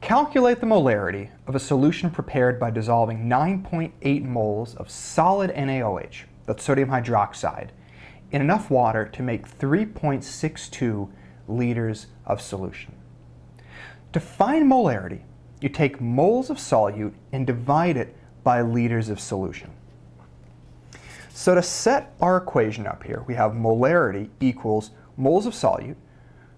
Calculate the molarity of a solution prepared by dissolving 9.8 moles of solid NaOH, that's sodium hydroxide, in enough water to make 3.62 liters of solution. To find molarity, you take moles of solute and divide it by liters of solution. So to set our equation up here, we have molarity equals moles of solute.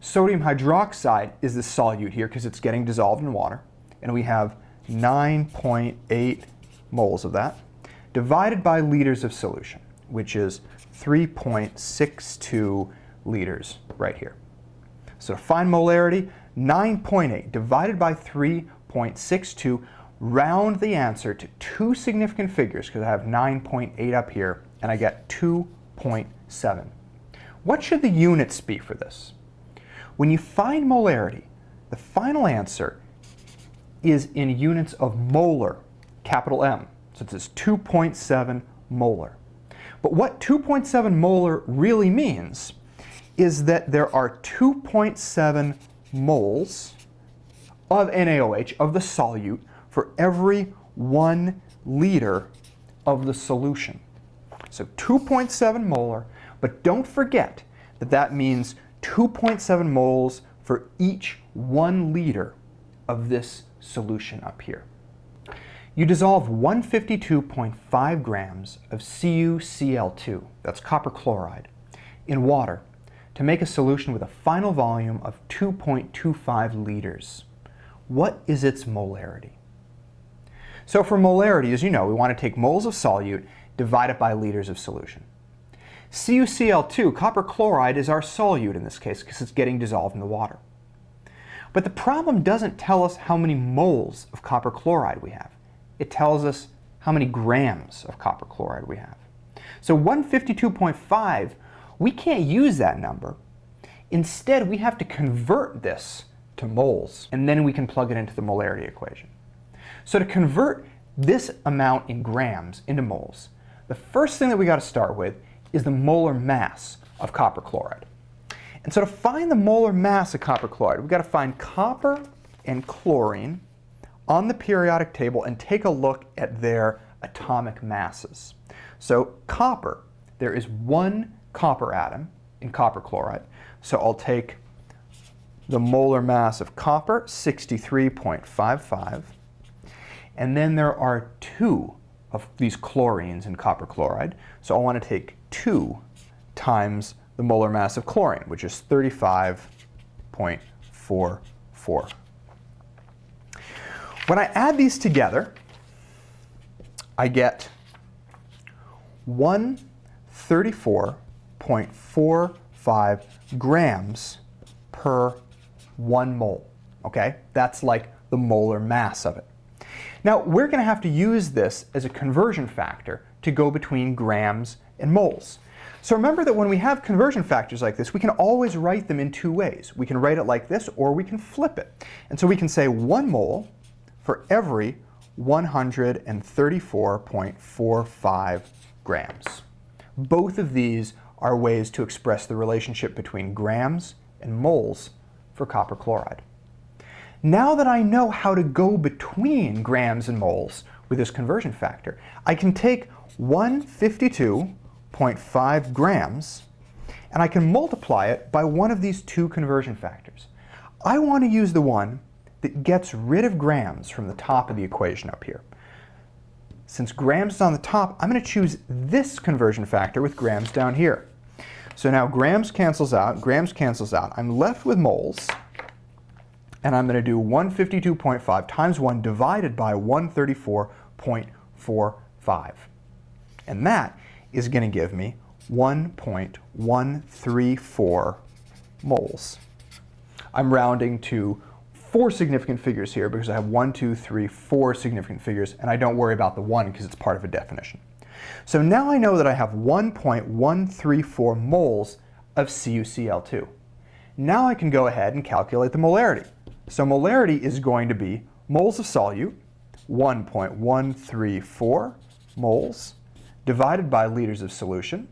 Sodium hydroxide is the solute here because it's getting dissolved in water. And we have 9.8 moles of that divided by liters of solution, which is 3.62 liters right here. So to find molarity, 9.8 divided by 3.62, round the answer to two significant figures because I have 9.8 up here and I get 2.7. What should the units be for this? When you find molarity, the final answer is in units of molar, capital M. So it says 2.7 molar. But what 2.7 molar really means is that there are 2.7 moles of NaOH, of the solute, for every 1 liter of the solution. So 2.7 molar, but don't forget that that means 2.7 moles for each 1 liter of this solution up here. You dissolve 152.5 grams of CuCl2, that's copper chloride, in water to make a solution with a final volume of 2.25 liters. What is its molarity? So for molarity, as you know, we want to take moles of solute, divide it by liters of solution. CuCl2, copper chloride, is our solute in this case because it's getting dissolved in the water. But the problem doesn't tell us how many moles of copper chloride we have. It tells us how many grams of copper chloride we have. So 152.5, we can't use that number. Instead, we have to convert this to moles, and then we can plug it into the molarity equation. So to convert this amount in grams into moles, the first thing that we got to start with is the molar mass of copper chloride. And so to find the molar mass of copper chloride, we've got to find copper and chlorine on the periodic table and take a look at their atomic masses. So copper, there is 1 copper atom in copper chloride. So I'll take the molar mass of copper, 63.55. And then there are 2 of these chlorines in copper chloride. So I want to take 2 times the molar mass of chlorine, which is 35.44. When I add these together, I get 134.45 grams per 1 mole. Okay? That's like the molar mass of it. Now, we're going to have to use this as a conversion factor to go between grams and moles. So remember that when we have conversion factors like this, we can always write them in 2 ways. We can write it like this, or we can flip it. And so we can say 1 mole for every 134.45 grams. Both of these are ways to express the relationship between grams and moles for copper chloride. Now that I know how to go between grams and moles with this conversion factor, I can take 152.5 grams and I can multiply it by one of these 2 conversion factors. I want to use the one that gets rid of grams from the top of the equation up here. Since grams is on the top, I'm going to choose this conversion factor with grams down here. So now grams cancels out, I'm left with moles. And I'm going to do 152.5 times 1 divided by 134.45. And that is going to give me 1.134 moles. I'm rounding to 4 significant figures here because I have 1, 2, 3, 4 significant figures, and I don't worry about the 1 because it's part of a definition. So now I know that I have 1.134 moles of CuCl2. Now I can go ahead and calculate the molarity. So molarity is going to be moles of solute, 1.134 moles, divided by liters of solution,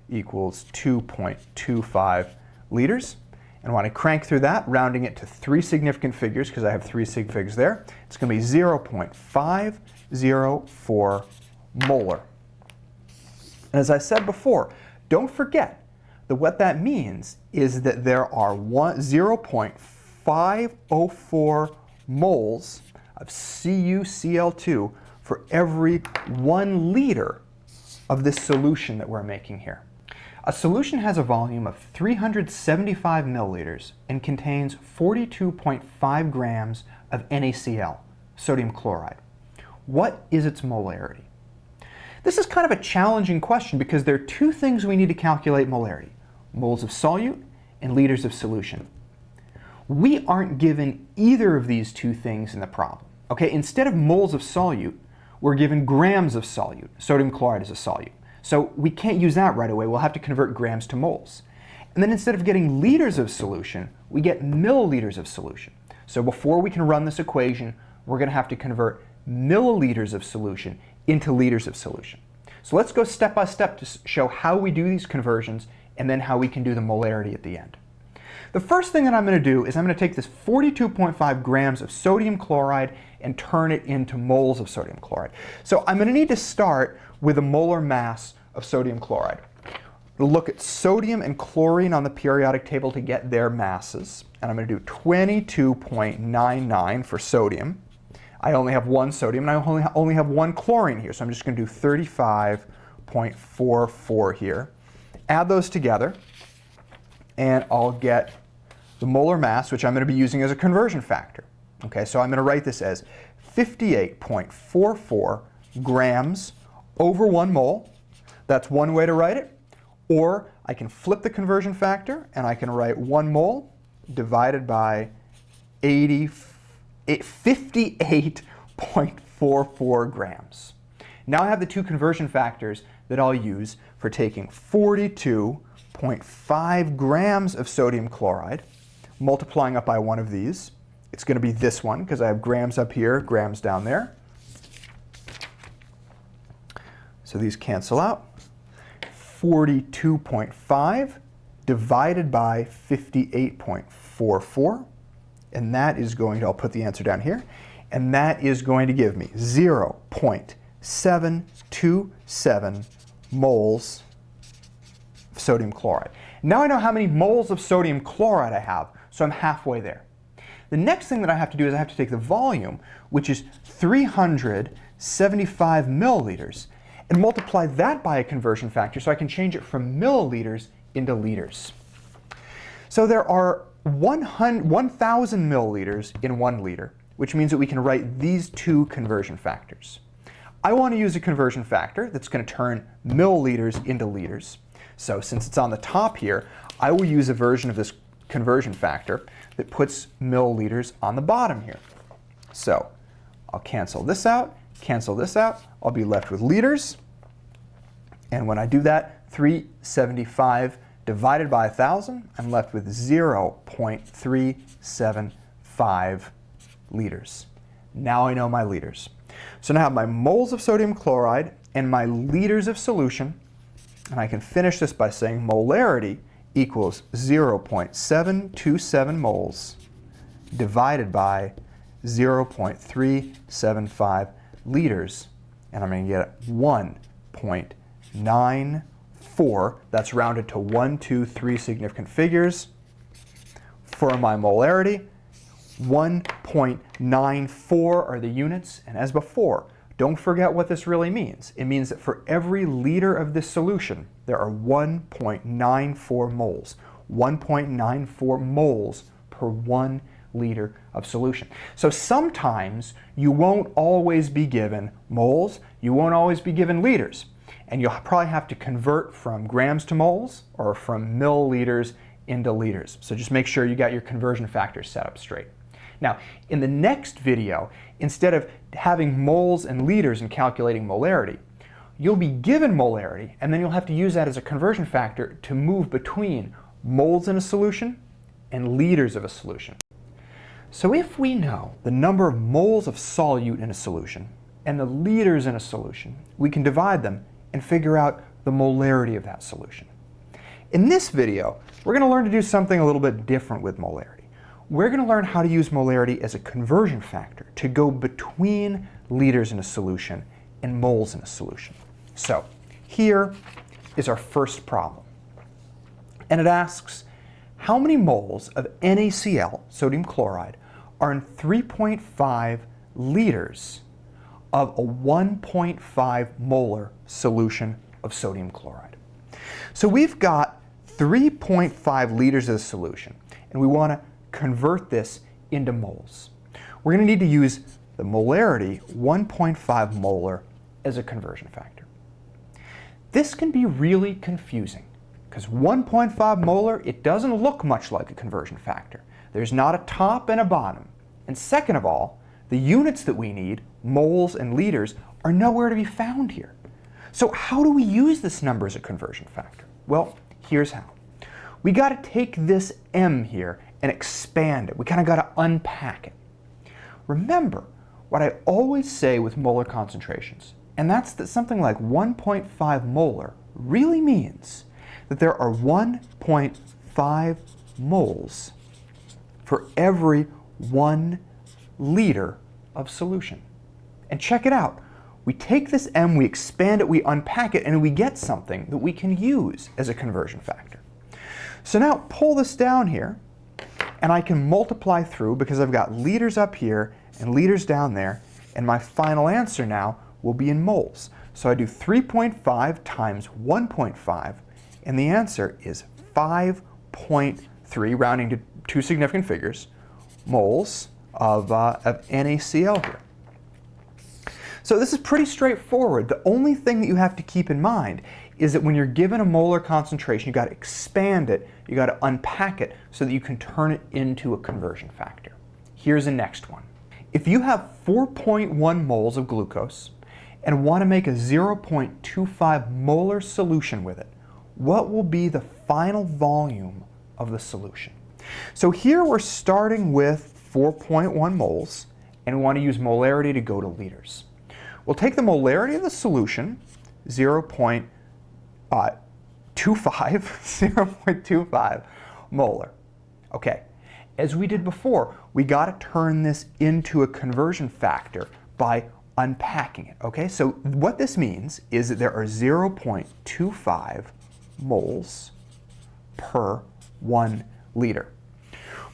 equals 2.25 liters. And when I crank through that, rounding it to 3 significant figures, because I have 3 sig figs there, it's going to be 0.504 molar. And as I said before, don't forget that what that means is that there are 0.504 moles of CuCl2 for every 1 liter of this solution that we're making here. A solution has a volume of 375 milliliters and contains 42.5 grams of NaCl, sodium chloride. What is its molarity? This is kind of a challenging question because there are 2 things we need to calculate molarity: moles of solute and liters of solution. We aren't given either of these 2 things in the problem. Okay, instead of moles of solute, we're given grams of solute. Sodium chloride is a solute. So we can't use that right away. We'll have to convert grams to moles. And then instead of getting liters of solution, we get milliliters of solution. So before we can run this equation, we're going to have to convert milliliters of solution into liters of solution. So let's go step by step to show how we do these conversions and then how we can do the molarity at the end. The first thing that I'm going to do is I'm going to take this 42.5 grams of sodium chloride and turn it into moles of sodium chloride. So I'm going to need to start with a molar mass of sodium chloride. We'll look at sodium and chlorine on the periodic table to get their masses. And I'm going to do 22.99 for sodium. I only have 1 sodium and I only have 1 chlorine here, so I'm just going to do 35.44 here. Add those together and I'll get the molar mass, which I'm going to be using as a conversion factor. Okay, so I'm going to write this as 58.44 grams over 1 mole. That's one way to write it. Or I can flip the conversion factor and I can write 1 mole divided by 58.44 grams. Now I have the 2 conversion factors that I'll use for taking 42.5 grams of sodium chloride, multiplying up by 1 of these. It's going to be this one because I have grams up here, grams down there. So these cancel out. 42.5 divided by 58.44. And that is going to, I'll put the answer down here, and that is going to give me 0.727 moles of sodium chloride. Now I know how many moles of sodium chloride I have, so I'm halfway there. The next thing that I have to do is I have to take the volume, which is 375 milliliters, and multiply that by a conversion factor so I can change it from milliliters into liters. So there are 1,000 milliliters in 1 liter, which means that we can write these 2 conversion factors. I want to use a conversion factor that's going to turn milliliters into liters. So since it's on the top here, I will use a version of this conversion factor that puts milliliters on the bottom here. So I'll cancel this out, I'll be left with liters. And when I do that, 375 divided by 1,000, I'm left with 0.375 liters. Now I know my liters. So now I have my moles of sodium chloride and my liters of solution, and I can finish this by saying molarity equals 0.727 moles divided by 0.375 liters, and I'm going to get 1.94. That's rounded to 1, 2, 3 significant figures. For my molarity, 1.94 are the units, and as before, don't forget what this really means. It means that for every liter of this solution, there are 1.94 moles. 1.94 moles per 1 liter of solution. So sometimes you won't always be given moles, you won't always be given liters, and you'll probably have to convert from grams to moles or from milliliters into liters. So just make sure you got your conversion factors set up straight. Now, in the next video, instead of having moles and liters and calculating molarity, you'll be given molarity, and then you'll have to use that as a conversion factor to move between moles in a solution and liters of a solution. So if we know the number of moles of solute in a solution and the liters in a solution, we can divide them and figure out the molarity of that solution. In this video, we're going to learn to do something a little bit different with molarity. We're going to learn how to use molarity as a conversion factor to go between liters in a solution and moles in a solution. So here is our first problem. And it asks, how many moles of NaCl, sodium chloride, are in 3.5 liters of a 1.5 molar solution of sodium chloride? So we've got 3.5 liters of the solution, and we want to convert this into moles. We're going to need to use the molarity 1.5 molar as a conversion factor. This can be really confusing because 1.5 molar, it doesn't look much like a conversion factor. There's not a top and a bottom. And second of all, the units that we need, moles and liters, are nowhere to be found here. So how do we use this number as a conversion factor? Well, here's how. We got to take this m here and expand it. We kind of got to unpack it. Remember what I always say with molar concentrations, and that's that something like 1.5 molar really means that there are 1.5 moles for every 1 liter of solution. And check it out. We take this m, we expand it, we unpack it, and we get something that we can use as a conversion factor. So now pull this down here, and I can multiply through because I've got liters up here and liters down there, and my final answer now will be in moles. So I do 3.5 times 1.5, and the answer is 5.3, rounding to two significant figures, moles of NaCl here. So this is pretty straightforward. The only thing that you have to keep in mind is that when you're given a molar concentration, you've got to expand it, you've got to unpack it so that you can turn it into a conversion factor. Here's the next one. If you have 4.1 moles of glucose and want to make a 0.25 molar solution with it, what will be the final volume of the solution? So here we're starting with 4.1 moles, and we want to use molarity to go to liters. We'll take the molarity of the solution, 0.25 molar. Okay, as we did before, we got to turn this into a conversion factor by unpacking it. Okay, so what this means is that there are 0.25 moles per 1 liter.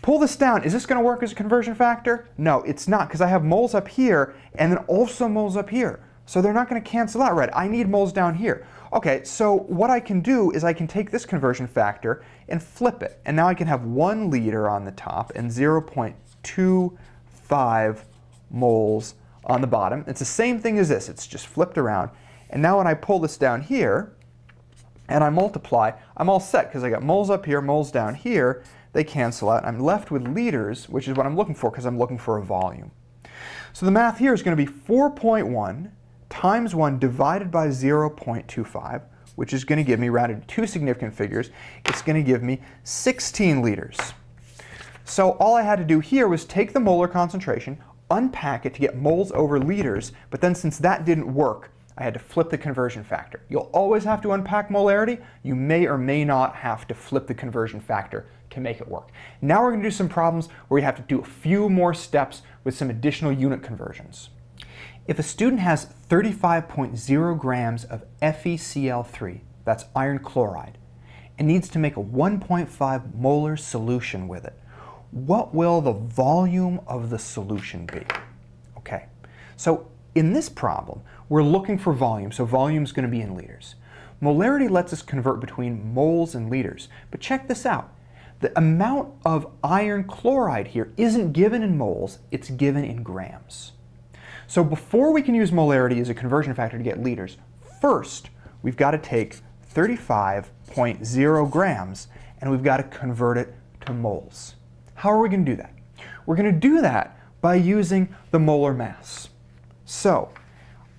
Pull this down. Is this going to work as a conversion factor? No, it's not, because I have moles up here and then also moles up here. So they're not going to cancel out, right? I need moles down here. Okay, so what I can do is I can take this conversion factor and flip it. And now I can have 1 liter on the top and 0.25 moles on the bottom. It's the same thing as this. It's just flipped around. And now when I pull this down here and I multiply, I'm all set because I got moles up here, moles down here. They cancel out. I'm left with liters, which is what I'm looking for because I'm looking for a volume. So the math here is going to be 4.1 times 1 divided by 0.25, which is going to give me, rounded to two significant figures, it's going to give me 16 liters. So all I had to do here was take the molar concentration, unpack it to get moles over liters, but then since that didn't work, I had to flip the conversion factor. You'll always have to unpack molarity. You may or may not have to flip the conversion factor to make it work. Now we're going to do some problems where you have to do a few more steps with some additional unit conversions. If a student has 35.0 grams of FeCl3, that's iron chloride, and needs to make a 1.5 molar solution with it, what will the volume of the solution be? Okay, so in this problem, we're looking for volume, so volume is going to be in liters. Molarity lets us convert between moles and liters, but check this out. The amount of iron chloride here isn't given in moles, it's given in grams. So before we can use molarity as a conversion factor to get liters, first we've got to take 35.0 grams and we've got to convert it to moles. How are we going to do that? We're going to do that by using the molar mass. So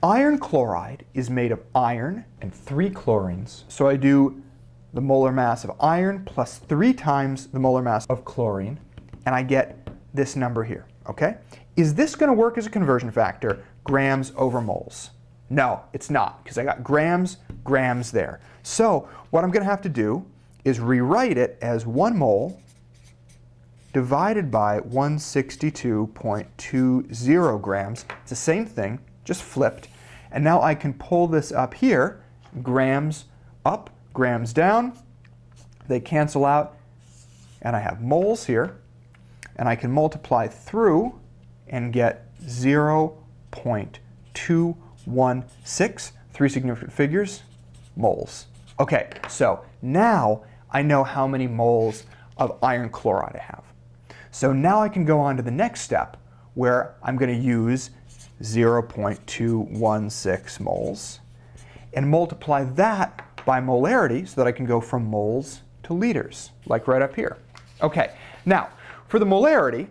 iron chloride is made of iron and 3 chlorines. So I do the molar mass of iron plus 3 times the molar mass of chlorine, and I get this number here, okay? Is this going to work as a conversion factor, grams over moles? No, it's not, because I got grams, grams there. So what I'm going to have to do is rewrite it as 1 mole divided by 162.20 grams. It's the same thing, just flipped. And now I can pull this up here, grams up, grams down. They cancel out, and I have moles here. And I can multiply through and get 0.216, 3 significant figures, moles. Okay, so now I know how many moles of iron chloride I have. So now I can go on to the next step where I'm going to use 0.216 moles and multiply that by molarity so that I can go from moles to liters, like right up here. Okay, now for the molarity,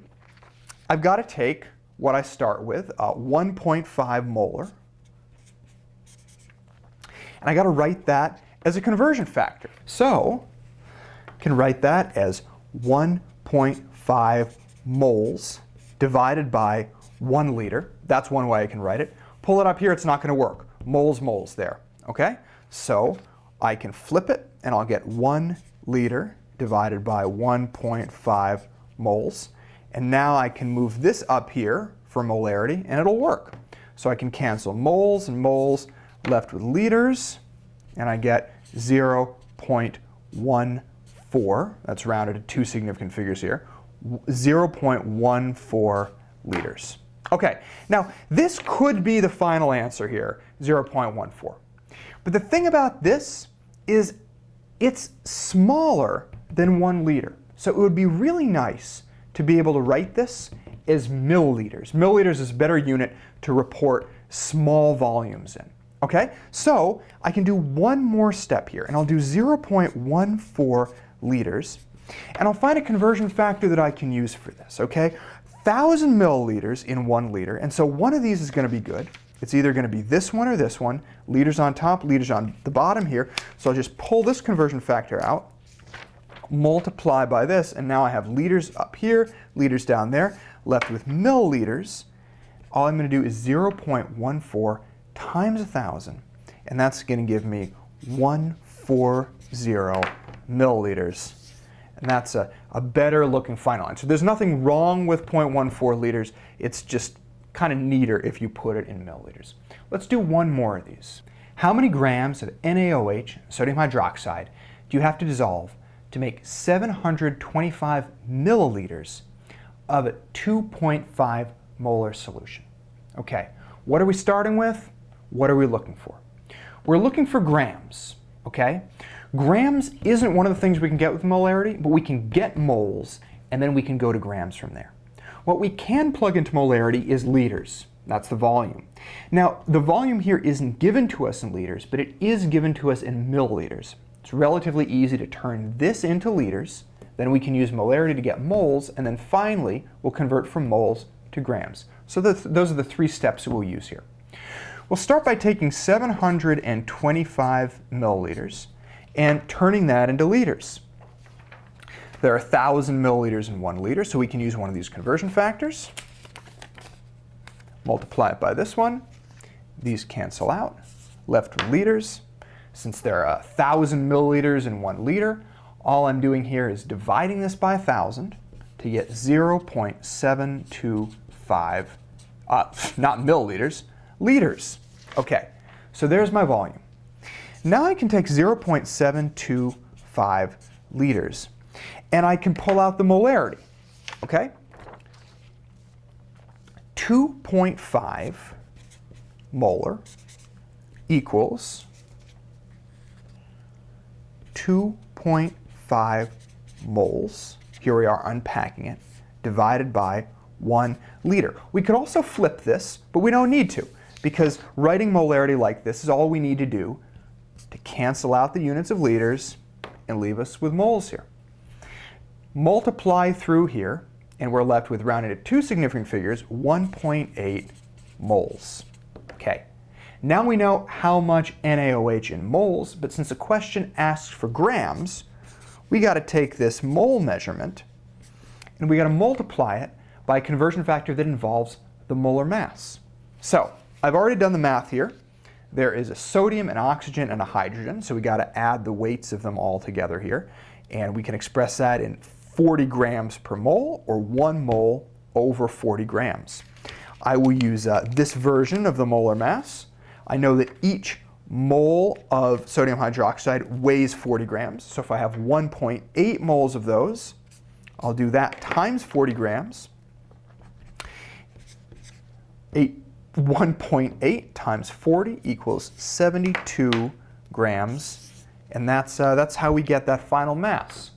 I've got to take what I start with, 1.5 molar, and I got to write that as a conversion factor. So I can write that as 1.5 moles divided by 1 liter. That's one way I can write it. Pull it up here, it's not going to work. Moles, moles there. Okay? So I can flip it, and I'll get 1 liter divided by 1.5 moles. And now I can move this up here for molarity, and it'll work. So I can cancel moles and moles, left with liters, and I get 0.14. That's rounded to 2 significant figures here. 0.14 liters. Okay, now this could be the final answer here, 0.14. But the thing about this is it's smaller than 1 liter. So it would be really nice to be able to write this as milliliters. Milliliters is a better unit to report small volumes in. Okay, so I can do one more step here, and I'll do 0.14 liters, and I'll find a conversion factor that I can use for this, okay? 1,000 milliliters in 1 liter, and so one of these is going to be good. It's either going to be this one or this one, liters on top, liters on the bottom here, so I'll just pull this conversion factor out, multiply by this, and now I have liters up here, liters down there, left with milliliters. All I'm going to do is 0.14 times 1,000, and that's going to give me 140 milliliters. And that's a better looking final answer. There's nothing wrong with 0.14 liters. It's just kind of neater if you put it in milliliters. Let's do one more of these. How many grams of NaOH, sodium hydroxide, do you have to dissolve to make 725 milliliters of a 2.5 molar solution? Okay, what are we starting with? What are we looking for? We're looking for grams, okay? Grams isn't one of the things we can get with molarity, but we can get moles, and then we can go to grams from there. What we can plug into molarity is liters. That's the volume. Now, the volume here isn't given to us in liters, but it is given to us in milliliters. It's relatively easy to turn this into liters, then we can use molarity to get moles, and then finally, we'll convert from moles to grams. So those are the 3 steps that we'll use here. We'll start by taking 725 milliliters and turning that into liters. There are 1,000 milliliters in 1 liter, so we can use one of these conversion factors. Multiply it by this one. These cancel out, left with liters. Since there are 1,000 milliliters in 1 liter, all I'm doing here is dividing this by 1,000 to get 0.725, not milliliters, liters. Okay, so there's my volume. Now I can take 0.725 liters and I can pull out the molarity, okay? 2.5 molar equals 2.5 moles, here we are unpacking it, divided by 1 liter. We could also flip this, but we don't need to, because writing molarity like this is all we need to do to cancel out the units of liters and leave us with moles here. Multiply through here, and we're left with, rounded to 2 significant figures, 1.8 moles. Okay, now we know how much NaOH in moles, but since the question asks for grams, we got to take this mole measurement and we got to multiply it by a conversion factor that involves the molar mass. So I've already done the math here. there is a sodium, an oxygen, and a hydrogen, so we got to add the weights of them all together here. And we can express that in 40 grams per mole, or 1 mole over 40 grams. I will use this version of the molar mass. I know that each mole of sodium hydroxide weighs 40 grams. So if I have 1.8 moles of those, I'll do that times 40 grams. 1.8 times 40 equals 72 grams. And that's how we get that final mass.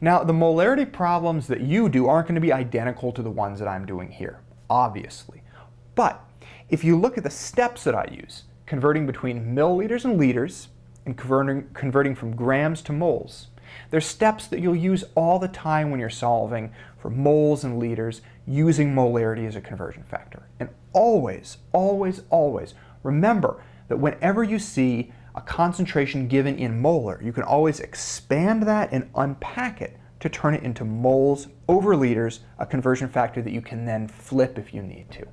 Now, the molarity problems that you do aren't going to be identical to the ones that I'm doing here, obviously. But if you look at the steps that I use, converting between milliliters and liters, and converting from grams to moles, there's steps that you'll use all the time when you're solving for moles and liters using molarity as a conversion factor. And always, always, always remember that whenever you see a concentration given in molar, you can always expand that and unpack it to turn it into moles over liters, a conversion factor that you can then flip if you need to.